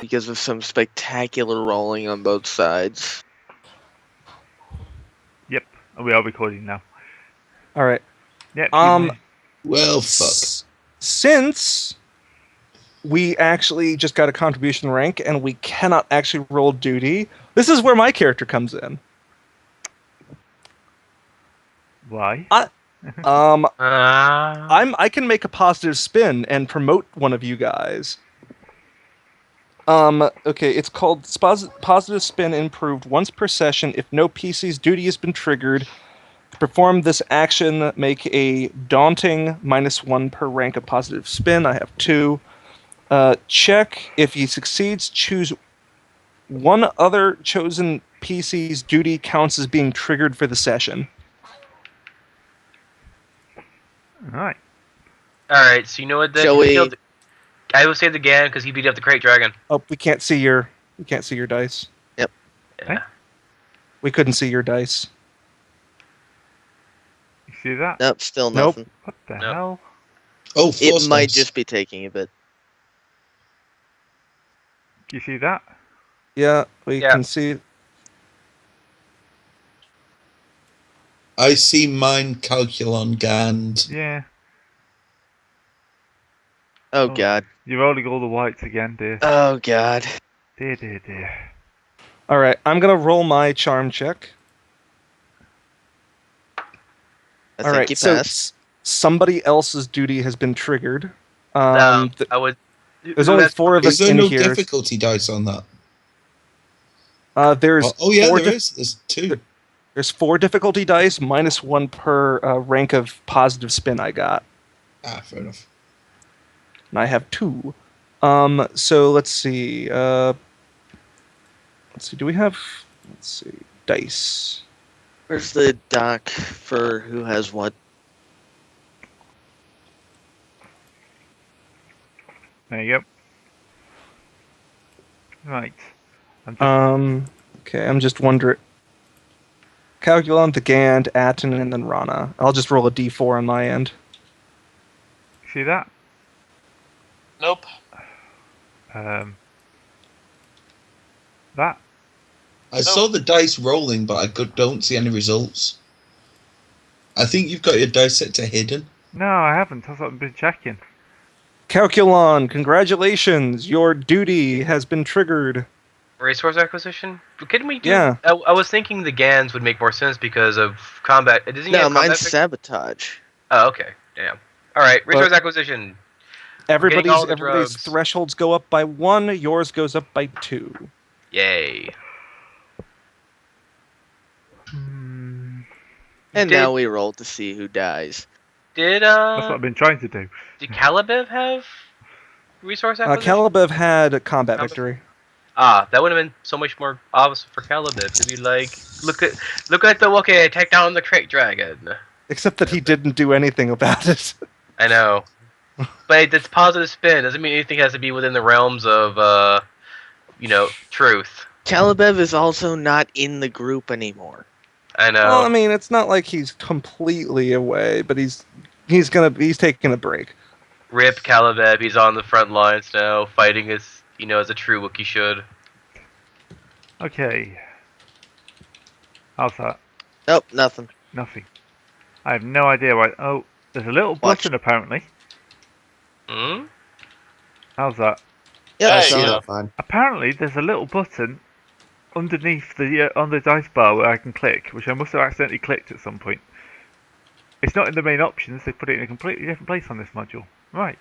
because of some spectacular rolling on both sides. Yep, we are recording now. All right. Yep. Well, fuck. Since we actually just got a contribution rank and we cannot actually roll duty, this is where my character comes in. Why? I can make a positive spin and promote one of you guys. Okay, it's called positive spin improved once per session. If no PC's duty has been triggered, to perform this action, make a daunting -1 per rank of positive spin. I have 2. Check. If he succeeds, choose one other chosen PC's duty counts as being triggered for the session. Alright. Alright, so you know what then? Shall we... I will say it again because he beat up the Crate Dragon. Oh, we can't see your dice. Yep. Yeah. We couldn't see your dice. You see that? Nope, still Nope. nothing. What the hell? Oh, It might just be taking a bit. You see that? Yeah, we Yeah. can see. I see mine calculon Gand. Yeah. Oh god. You're rolling all the whites again, dear. Oh god. Dear. All right, I'm gonna roll my charm check. I All think right, you so passed. somebody else's duty has been triggered. I would. There's only 4 of Is us there in no here. difficulty dice on that? There's Oh yeah, 4 there is. There's 2. There's 4 difficulty dice, -1 per rank of positive spin I got. Ah, fair enough. And I have 2. So let's see. Do we have... Let's see. Dice. Where's the doc for who has what? There you go. Right. Okay, I'm just wondering... Calculon, the Gand, Atten, and then Rana. I'll just roll a d4 on my end. See that? Nope. That? I saw the dice rolling, but I don't see any results. I think you've got your dice set to hidden. No, I haven't. That's what I've been checking. Calculon, congratulations! Your duty has been triggered. Resource acquisition? Couldn't we do... Yeah. I was thinking the Gans would make more sense because of combat. Doesn't he No, have combat mine's fix- sabotage. Oh, okay. Damn. Alright, resource acquisition. Everybody's all the drugs. thresholds go up by 1, yours goes up by 2. Yay. And Did- now we roll to see who dies. Did That's what I've been trying to do. Did Calibev have resource acquisition? Calibev had a combat victory. Ah, that would have been so much more obvious for Calibev to be like, look at the Wookiee take down the Crate Dragon. Except that he didn't do anything about it. I know. But it's positive spin. Doesn't mean anything has to be within the realms of, truth. Calibev is also not in the group anymore. I know. Well, I mean, it's not like he's completely away, but he's taking a break. Rip Calibev, he's on the front lines now, fighting as a true Wookiee should. Okay. How's that? Nope, nothing. Nothing. I have no idea why. Oh, there's a little button apparently. Hmm? How's that? Yep, There I you saw go. it. Fine. Apparently, there's a little button underneath on the dice bar where I can click, which I must have accidentally clicked at some point. It's not in the main options. They put it in a completely different place on this module. Right.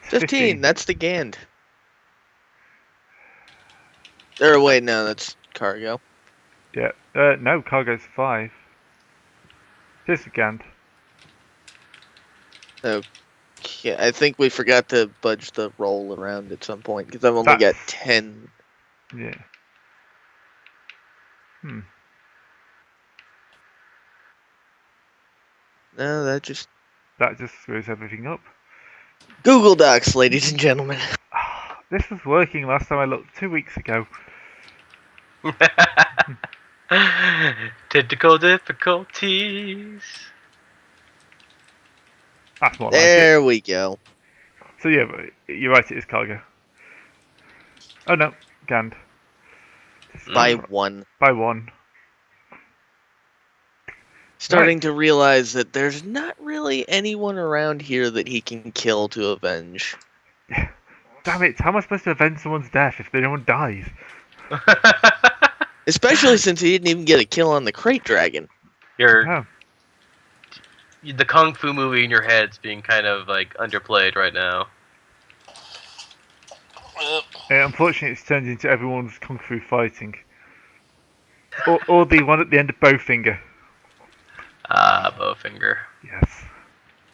15, that's the Gand. Or wait, no, that's cargo. Yeah. No, cargo's 5. Here's the Gand. Okay, I think we forgot to budge the roll around at some point, because I've only got 10. Yeah. No, that just... That just screws everything up. Google Docs, ladies and gentlemen. This was working last time I looked 2 weeks ago. Technical difficulties. That's more like it. There we go. So yeah, but you're right, it is cargo. Oh no, Gand. By 1. By 1. Starting to realize that there's not really anyone around here that he can kill to avenge. Damn it, how am I supposed to avenge someone's death if no one dies? Especially since he didn't even get a kill on the Crate Dragon. Oh. The kung fu movie in your head's being kind of like underplayed right now. Unfortunately, it's turned into everyone's kung fu fighting. Or the one at the end of Bowfinger. Ah, Bowfinger. Yes.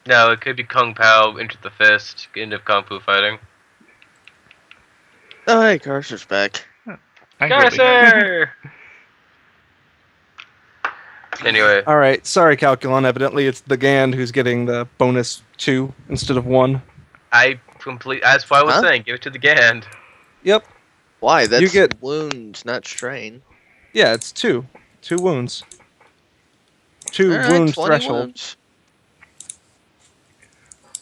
No, it could be Kung Pao into the fist, end of kung fu fighting. Oh, hey, Carcer's back. Angrily. Carcer! Anyway, All right, sorry, Calculon. Evidently, it's the Gand who's getting the bonus 2 instead of 1. that's what I was saying. Give it to the Gand. Yep. Why? That's get- wounds, not strain. Yeah, it's 2. 2 wounds. 2 Alright, wounds 20 threshold. wounds.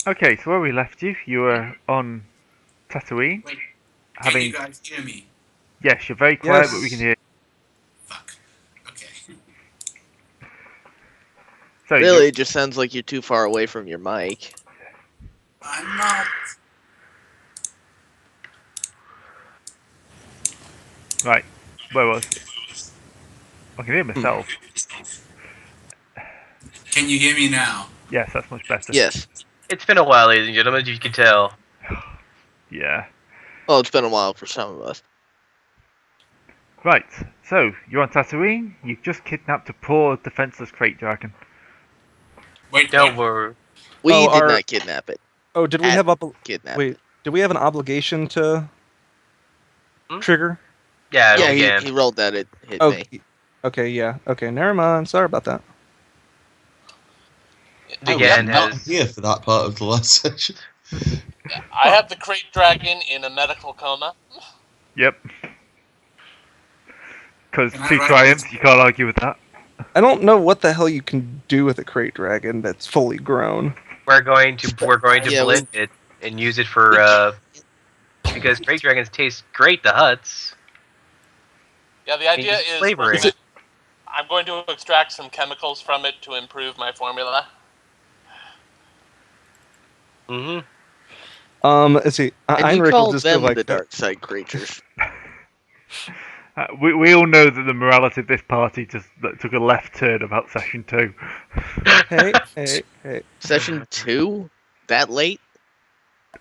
Okay, so where we left you, you were on Tatooine. Wait, can Having you guys hear me? yes, you're very quiet, Yes. but we can hear. Fuck. Okay. So Really, it just sounds like you're too far away from your mic. I'm not. Right, where was it? I can hear myself. Can you hear me now? Yes, that's much better. Yes. It's been a while, ladies and gentlemen, as you can tell. Yeah. Well, it's been a while for some of us. Right, so you're on Tatooine. You've just kidnapped a poor defenseless crate dragon. Wait, Don't wait. worry. We Oh, did our- not kidnap it. Oh, did we At- have Kidnap. Wait, did we have an obligation to Hmm? trigger? Yeah, Yeah, again. he rolled that. It hit Oh, me. okay, yeah. Okay, never mind. Sorry about that. The I Gand was not has. here for that part of the last session. I have the crate dragon in a medical coma. Yep. Because Can I 2 write triumphs, this? you can't argue with that. I don't know what the hell you can do with a crate dragon that's fully grown. We're going to Yeah, blend it and use it for because Great Dragons taste great. The huts. Yeah, the idea It's is flavoring. I'm going to extract some chemicals from it to improve my formula. Mm-hmm. Let's see. And you Heinrich will call just them go like the dark side creatures. We all know that the morality of this party just took a left turn about session 2. Hey. Session 2? That late?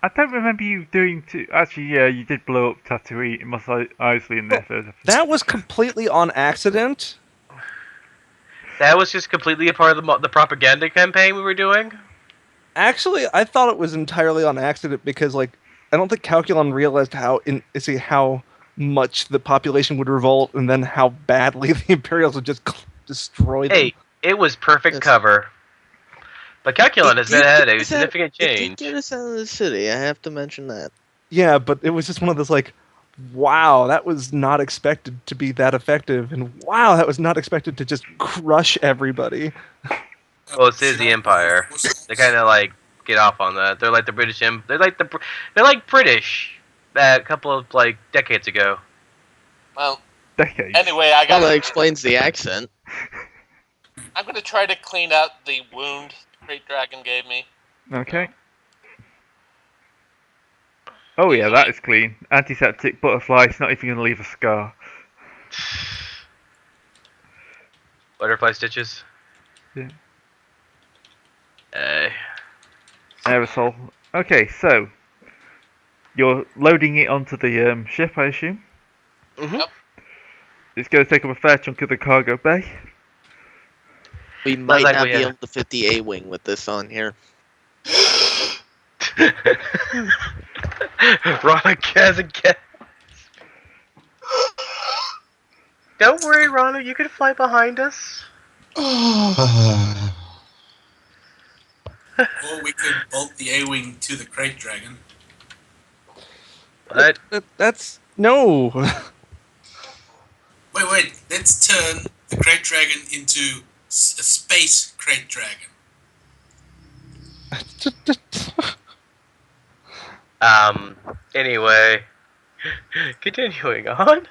I don't remember you doing two. Actually, yeah, you did blow up Tatooine. It must Isley in there. So That was completely on accident. That was just completely a part of the propaganda campaign we were doing. Actually, I thought it was entirely on accident because, like, I don't think Calculon realized how much the population would revolt, and then how badly the Imperials would just destroy them. Hey, it was perfect Yes. cover. But Calculon has did had get a us significant It did change. get us out of the city. I have to mention that. Yeah, but it was just one of those like, wow, that was not expected to be that effective, and wow, that was not expected to just crush everybody. Well, it is the Empire. They kind of like get off on that. They're like the British. They're like British. A couple of like decades ago. Well, decades. anyway, I Well, that got. explains the accent. I'm going to try to clean out the wound Great Dragon gave me. Okay. Oh yeah, that is clean. Antiseptic butterfly. It's not even going to leave a scar. Butterfly stitches. Yeah. Hey. Aerosol. Okay, so you're loading it onto the ship, I assume. Mhm. It's going to take up a fair chunk of the cargo bay. We might like not we be had- able to fit the A-wing with this on here. Rana has a gas. Don't worry, Rana. You can fly behind us. Or we could bolt the A-wing to the crate dragon. But That's no. Wait. Let's turn the crate dragon into a space crate dragon. anyway, Continuing on.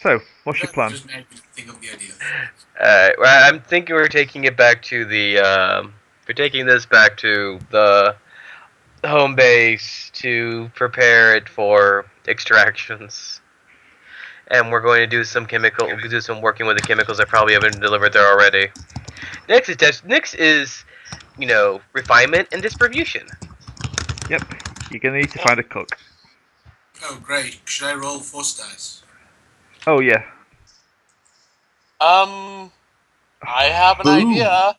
So, what's your plan? Just made me think of the idea. Well, I'm thinking we're taking it back to the. We're taking this back to the home base to prepare it for extractions, and we're going to do some working with the chemicals that probably have been delivered there already. Next is, refinement and distribution. Yep, you're gonna need to find a cook. Oh, great. Should I roll force dice? Oh yeah. I have an Boom. idea.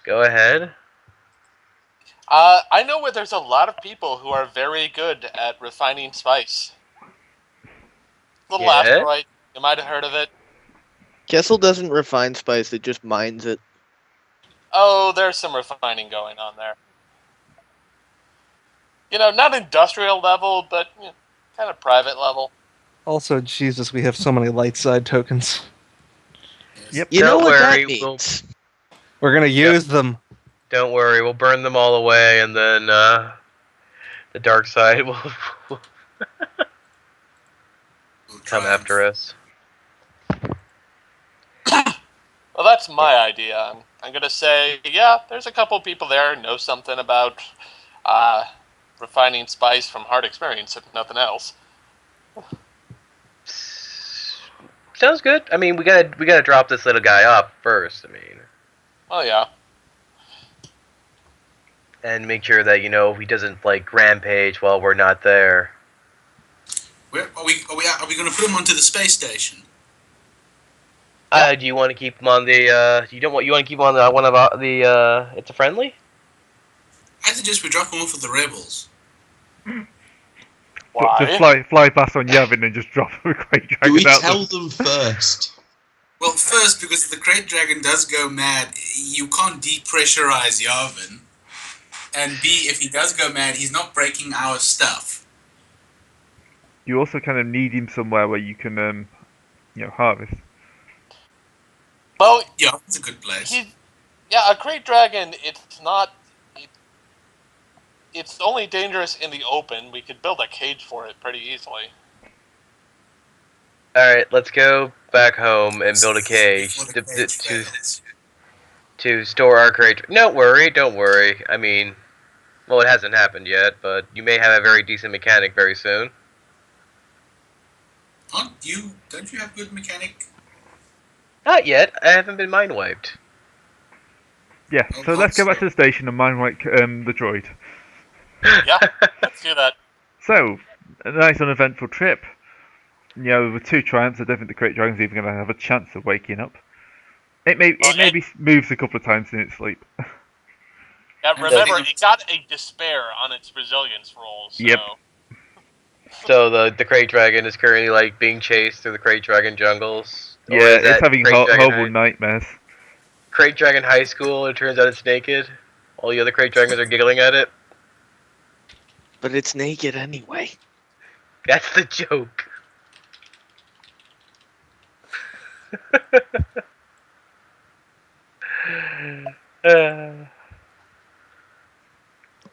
Go ahead. I know where there's a lot of people who are very good at refining spice. Little Yeah? asteroid. You might have heard of it. Kessel doesn't refine spice; it just mines it. Oh, there's some refining going on there. Not industrial level, but kind of private level. Also, Jesus, we have so many light side tokens. Yes. Yep. You know Don't what worry, that means? We're gonna use them. Don't worry, we'll burn them all away, and then the dark side will We'll come triumph. after us. Well, that's my idea. I'm gonna say, yeah, there's a couple people there who know something about refining spice from hard experience, if nothing else. Sounds good. I mean, we gotta drop this little guy off first. I mean, Well, yeah. and make sure that he doesn't rampage while we're not there. Where are we going to put him onto the space station? Do you want to keep him on the? You want to keep him on one of the? It's a friendly. I suggest we drop him off with the rebels. Why? Just fly past on Yavin and just drop a great Do dragon we out. tell them first? Well, first, because if the Great Dragon does go mad, you can't depressurize Yavin. And B, if he does go mad, he's not breaking our stuff. You also kind of need him somewhere where you can, harvest. Well, Yeah, it's a good place. a great dragon. It's not. It's only dangerous in the open. We could build a cage for it pretty easily. All right, let's go back home and build a cage Before the cage fails. to store our crate. Don't worry. I mean, well, it hasn't happened yet, but you may have a very decent mechanic very soon. Don't you have good mechanic? Not yet. I haven't been mind wiped. Yeah, Oh, so let's go back so- to the station and mine the droid. Yeah, let's do that. So, a nice uneventful trip. With 2 triumphs, I don't think the Great Dragon's even going to have a chance of waking up. It maybe moves a couple of times in its sleep. Yeah, remember, it got a despair on its resilience roll. So. Yep. So the Crate Dragon is currently being chased through the Crate Dragon jungles. Or Yeah, is it's that having Crate Dragon horrible nightmares. Crate Dragon High School. It turns out it's naked. All the other Crate Dragons are giggling at it. But it's naked anyway. That's the joke.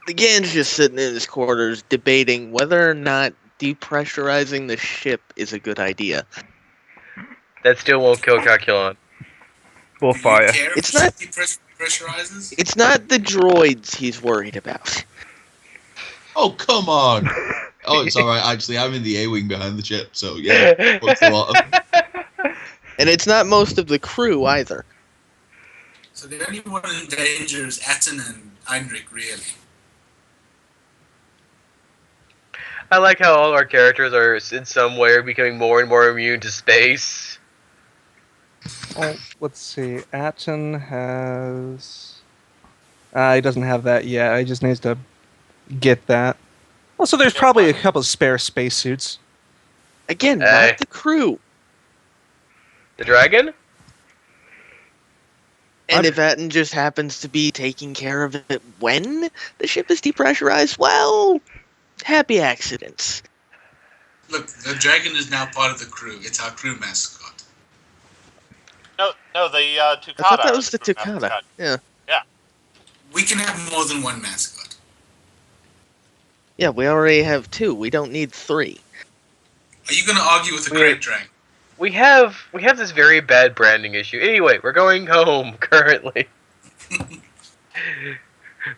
The Gan's just sitting in his quarters debating whether or not depressurizing the ship is a good idea. That still won't kill Calculon. Or Do you fire. care if It's the not- ship depressurizes? It's not the droids he's worried about. Oh, come on. Oh, it's alright, actually. I'm in the A-wing behind the ship, so yeah. What's a lot of... And it's not most of the crew either. So the only one in danger is Atten and Heinrich, really. I like how all our characters are in some way becoming more and more immune to space. Let's see. Atten has. He doesn't have that yet. He just needs to get that. Also, there's probably a couple of spare spacesuits. Again, Hey. not the crew. The dragon? And if Atten just happens to be taking care of it when the ship is depressurized, well, happy accidents. Look, the dragon is now part of the crew. It's our crew mascot. No, the Tucana. I thought that was the is Tucana. mascot. Yeah. We can have more than one mascot. Yeah, we already have 2. We don't need 3. Are you going to argue with the We- Great Dragon? We have this very bad branding issue. Anyway, we're going home currently.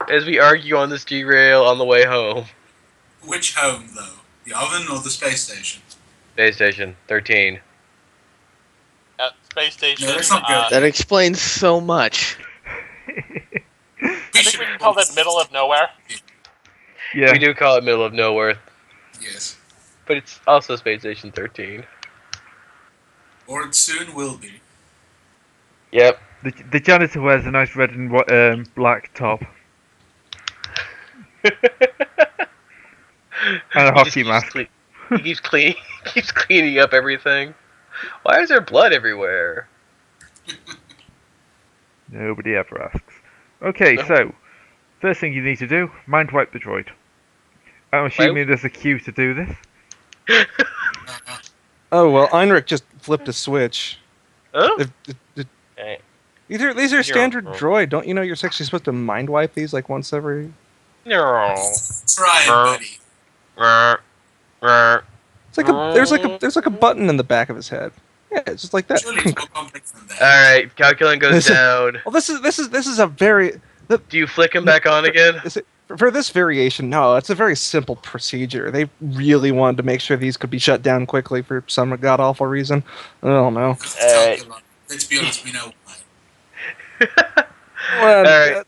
As we argue on this derail on the way home. Which home, though? The oven or the space station? Space Station 13. Space station. No, let's not go That explains so much. I think we can call that middle of nowhere. Yeah. We do call it middle of nowhere, Yes. but it's also Space Station 13. Or it soon will be. Yep. The janitor wears a nice red and black top and a hockey mask. He keeps keeps cleaning up everything. Why is there blood everywhere? Nobody ever asks. Okay, No. so first thing you need to do: mind wipe the droid. I'm assuming there's a queue to do this. Uh, Oh well, Einrich just flipped a switch. Huh? These Okay. are You're standard wrong. droid. Don't you know you're actually supposed to mind wipe these like once every? No. try it, buddy. It's like there's like a button in the back of his head. Yeah, it's just like that. Surely it's more complex than that. Alright, calculon goes Listen. down. Well, this is a very Do you flick him back on again? for this variation. No, it's a very simple procedure. They really wanted to make sure these could be shut down quickly for some god awful reason. I don't know. Because it's calculon. Let's be honest, we know why. Well,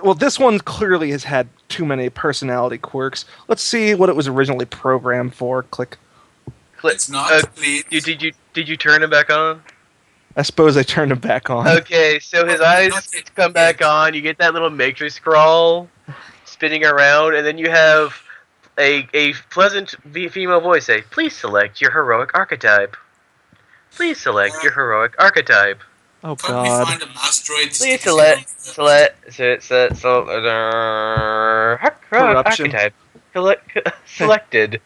well, this one clearly has had too many personality quirks. Let's see what it was originally programmed for. Click. It's not, please. Did you turn him back on? I suppose I turned him back on. Okay, so his eyes come back on. You get that little matrix scroll spinning around, and then you have a pleasant female voice say, "Please select your heroic archetype. Please select your heroic archetype. Oh Can't we God. find a mouse droid? Please sticking Corruption. archetype selected."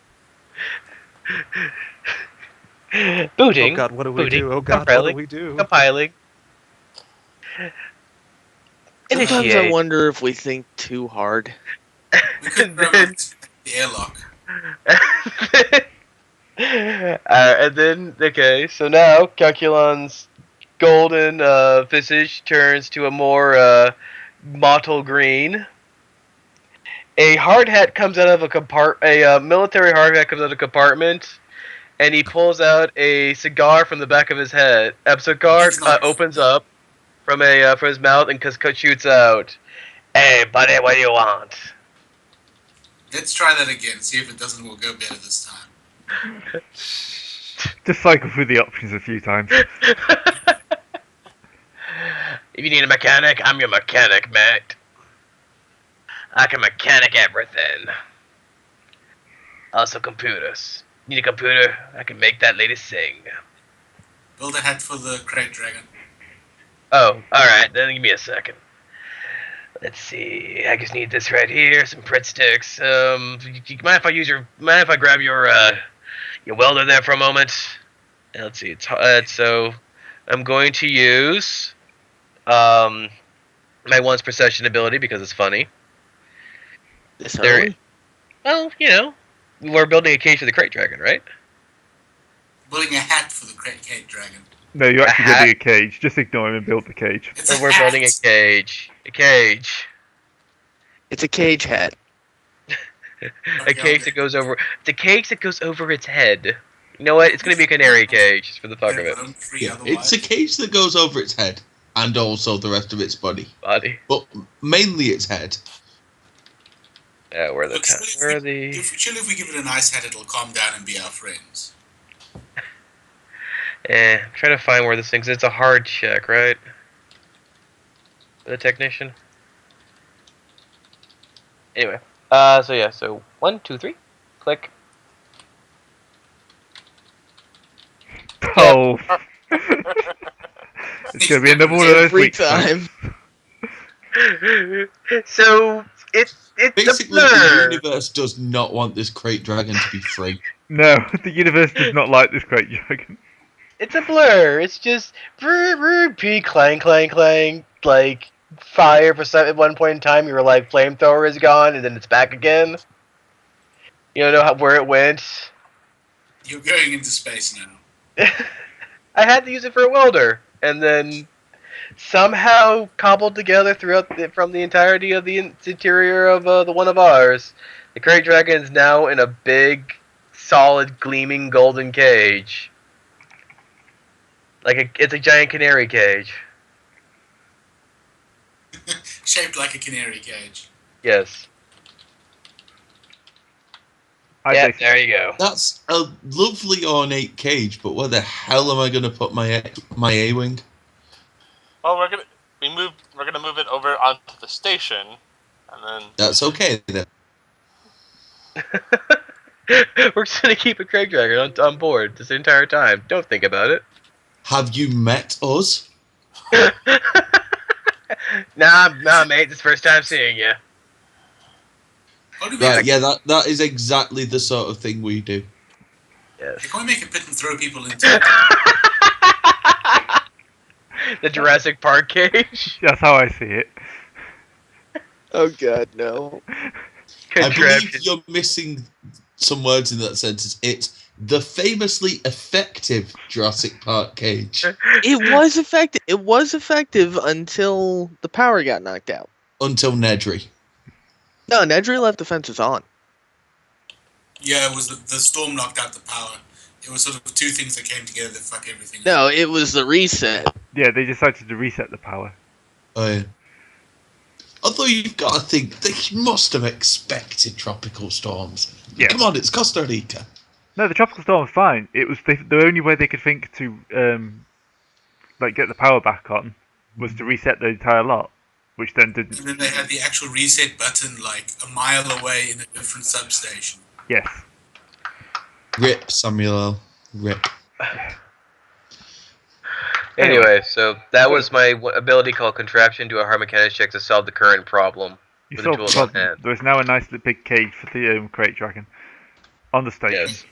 Booting. Oh God, what do we Booting. do? Oh God, what do Compiling. we do? Compiling. Sometimes I Initiate. wonder if we think too hard. We could promote the airlock. And then, okay, so now Calculon's golden visage turns to a more mottled green. A hard hat comes out of a military hard hat comes out of a compartment, and he pulls out a cigar from the back of his head. A cigar It's not- opens up from his mouth and shoots out. "Hey, buddy, what do you want?" Let's try that again. See if it doesn't will go better this time. Just cycle through the options a few times. If you need a mechanic, I'm your mechanic, mate. I can mechanic everything. Also computers. Need a computer? I can make that lady sing. Build a hat for the Great Dragon. Oh, alright, then give me a second. Let's see. I just need this right here, some Pritt sticks. You mind if I grab your welder there for a moment? Let's see. So I'm going to use my once per session ability because it's funny. This There- early? Well, we're building a cage for the Crate Dragon, right? Building a hat for the Great Dragon. No, you're actually hat. building a cage. Just ignore him and build the cage. It's So a we're hat. building a cage. A cage. It's a cage hat. A cage that goes over. The cage that goes over its head. You know what? It's gonna be a canary cage, just for the fuck of it. Yeah, it's a cage that goes over its head and also the rest of its body, Body. but mainly its head. Yeah, where are the? Look, Where are the? if we give it a nice hat, it'll calm down and be our friends. I'm trying to find where this thing's. It's a hard check, right? The technician. Anyway, so 1, 2, 3, click. Oh. It's gonna be another one of those Every weeks. huh? time. So it's a Basically, blur. the universe does not want this Crate Dragon to be free. No, the universe does not like this Great Dragon. It's a blur. It's just beep, clang, clang, clang. Like fire for some, at one point in time, you were like flamethrower is gone, and then it's back again. You don't know where it went. You're going into space now. I had to use it for a welder, and then somehow cobbled together from the entirety of the interior of the one of ours. The Great Dragon is now in a big, solid, gleaming golden cage. It's a giant canary cage. Shaped like a canary cage. Yes. Yeah, there you go. That's a lovely ornate cage, but where the hell am I going to put my A-wing? Well, we're gonna move it over onto the station, and then That's okay then. We're just gonna keep a Great Dragon on board this entire time. Don't think about it. Have you met us? Nah, mate. This is the first time seeing you. What do we Right, make? yeah, that is exactly the sort of thing we do. Yes. Can we make a pit and throw people into it? The Jurassic Park cage. That's how I see it. Oh god, no. I Contraption. believe you're missing some words in that sentence. It's the famously effective Jurassic Park cage. It was effective. It was effective until the power got knocked out. Until Nedry. No, Nedry left the fences on. Yeah, it was the storm knocked out the power. It was sort of two things that came together that fuck everything up. No, it was the reset. Yeah, they decided to reset the power. Oh, yeah. Although you've got to think, they must have expected tropical storms. Yeah. Come on, it's Costa Rica. No, the tropical storm was fine. It was the only way they could think to get the power back on was to reset the entire lot, which then didn't. And then they had the actual reset button like a mile away in a different substation. Yes. Rip, Samuel. Rip. Anyway, so that was my ability called Contraption. Do a hard mechanics check to solve the current problem You with the solved the tools on problem. hand. There is now a nice little big cage for the Great Dragon on the station. Yes.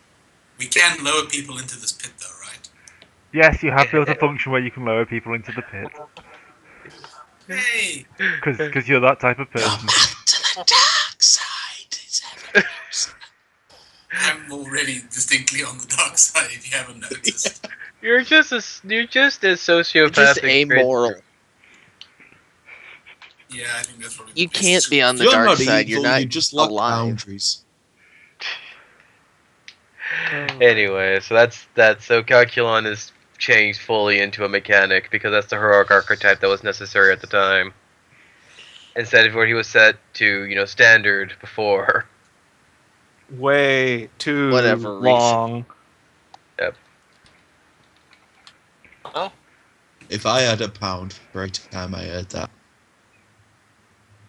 We can lower people into this pit though, right? Yes, you have built a function where you can lower people into the pit Hey! because you're that type of person. To the dark side. It's everything. I'm already distinctly on the dark side if you haven't noticed. You're just as sociopathic. You're just amoral. Yeah, I think that's probably You the best can't be on the You're dark not side. evil, You're not you just lack alive. boundaries. Anyway, so so Calculon is changed fully into a mechanic because that's the heroic archetype that was necessary at the time. Instead of where he was set to, standard before. Way too Whatever reason. long. If I had £1 for every time I heard that,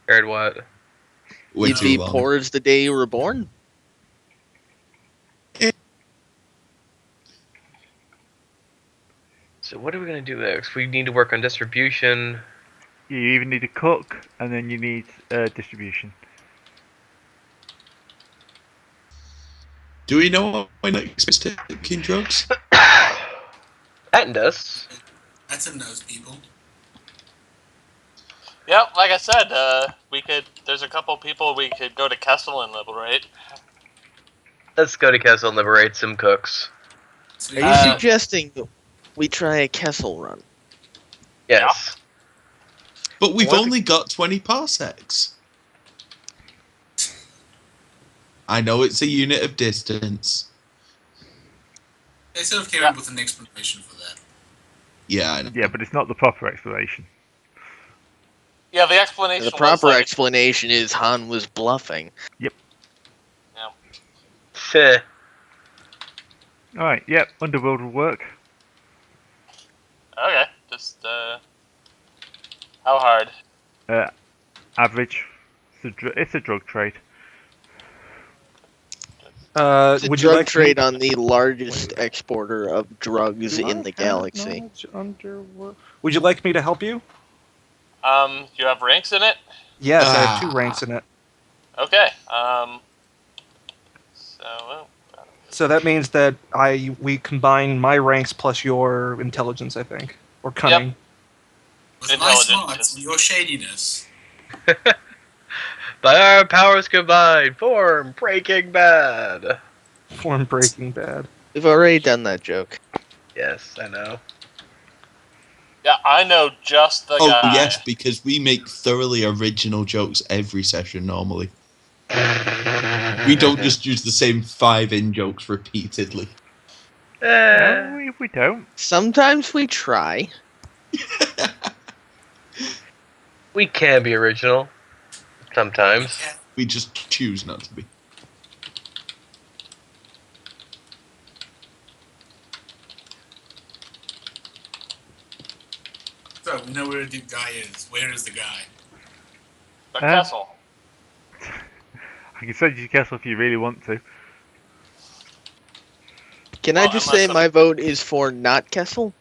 Heard what? way You'd too be long. poor as the day you were born. So what are we gonna do next? We need to work on distribution. You even need a cook, and then you need distribution. Do we know what my next is taking drugs? And us. That's in those people. yeah, like I said, There's a couple people we could go to Kessel and liberate. Let's go to Castle and liberate some cooks. So Are you suggesting we try a Kessel run? Yes. But we've What? only got 20 parsecs. I know it's a unit of distance. They sort of came up with an explanation for that. Yeah, I know. Yeah, but it's not the proper explanation. Yeah, the explanation. The was proper like, explanation is Han was bluffing. Heh. Alright, yep, Underworld will work. Okay, just how hard? Average. It's a drug trade. It's a Would you drug like trade me- on the largest exporter of drugs Do I in the have galaxy. knowledge underworld? Would you like me to help you? You have ranks in it? Yes, I have 2 ranks in it. Okay. So that means that we combine my ranks plus your intelligence, I think, or cunning. With my Intelligent, smarts yes. and your shadiness. By By our powers combined, form Breaking Bad. Form Breaking Bad. We've already done that joke. Yes, I know. Yeah, I know just the Oh guy. yes, because we make thoroughly original jokes every session normally. We don't just use the same 5 in-jokes repeatedly. No, we don't. Sometimes we try. We can be original. Sometimes. We just choose not to be. So we know where the guy is. Where is the guy? The castle. I can send you to Kessel if you really want to. Can I Well, just unless say some- my vote is for not Kessel?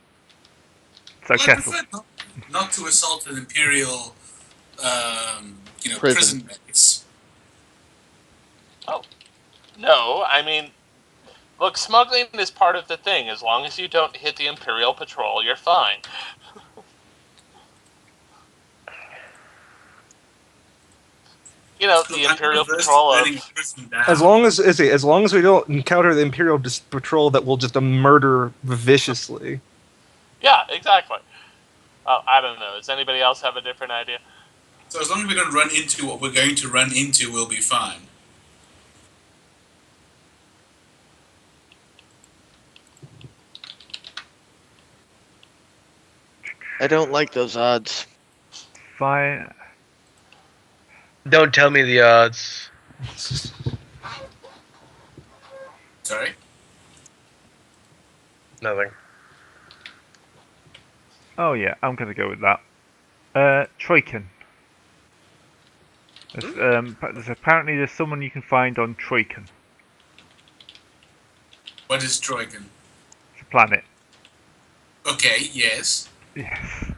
So Well, I Kessel. prefer not to assault an imperial, Prison. prison base. No, I mean, look, smuggling is part of the thing. As long as you don't hit the Imperial Patrol, you're fine. You know, the I'm Imperial averse to Patrol burning of... a prison down. As long as we don't encounter the Imperial Patrol that will just murder viciously. Yeah, exactly. I don't know. Does anybody else have a different idea? So as long as we don't run into what we're going to run into, we'll be fine. I don't like those odds. Fine. Don't tell me the odds. Sorry? Nothing. Oh yeah, I'm gonna go with that. Troiken. Apparently there's someone you can find on Troiken. What is Troiken? It's a planet. Okay, yes. Yes.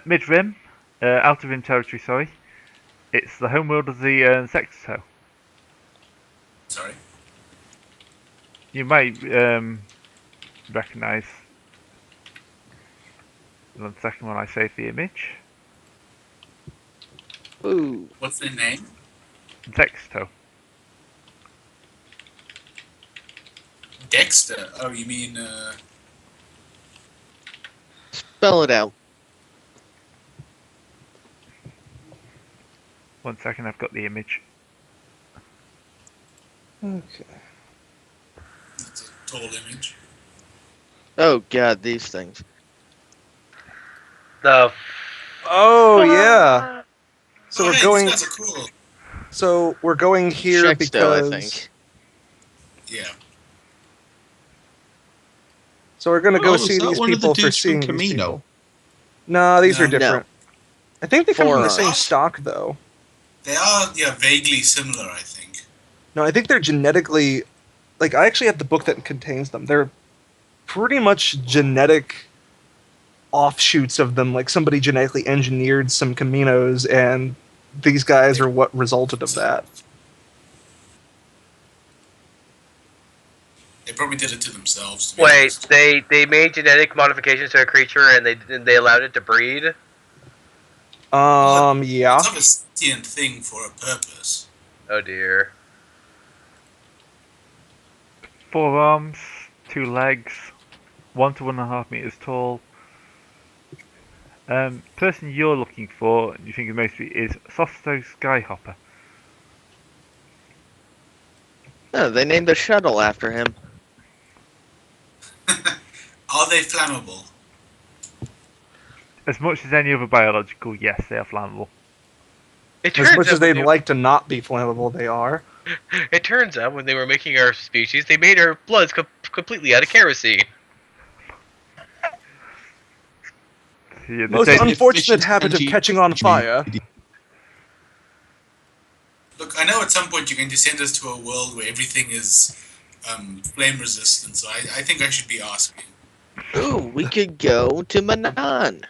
Mid-Rim. Outer Rim territory, sorry. It's the homeworld of the Sexto. Sorry. You might recognise. 1 second when I save the image. Ooh. What's their name? Sexto. Dexter. Oh, you mean, Spell it out. 1 second, I've got the image. Okay. it's a tall image. Oh god, these things. The Oh yeah. So Oh, we're hey, going. these guys are cool. So we're going here Shexto, because. I think. Yeah. So we're gonna go Oh, is see that these one of the people for dudes from seeing these Camino? people. No, these are No. different. I think they come from the Forearm. same stock, though. They are, vaguely similar, I think. No, I think they're genetically. Like, I actually have the book that contains them. They're pretty much genetic offshoots of them. Like, somebody genetically engineered some Caminos, and these guys are what resulted of that. They probably did it to themselves. To be wait, honest. they made genetic modifications to a creature and they allowed it to breed. Yeah. It's not a sentient thing for a purpose. Oh dear. 4 arms, 2 legs, 1 to 1.5 meters tall. Person you're looking for, and you think is mostly, is Sosto Skyhopper. Oh, they named a shuttle after him. Are they flammable? As much as any other biological, yes, they are flammable. It As turns much out as they'd when like to not be flammable, they are. It turns out when they were making our species, they made our bloods completely out of kerosene. Yeah, the Most data- unfortunate habit of Efficient catching on fire. Look, I know at some point you're going to send us to a world where everything is flame resistant, so I think I should be asking. Ooh, we could go to Manan.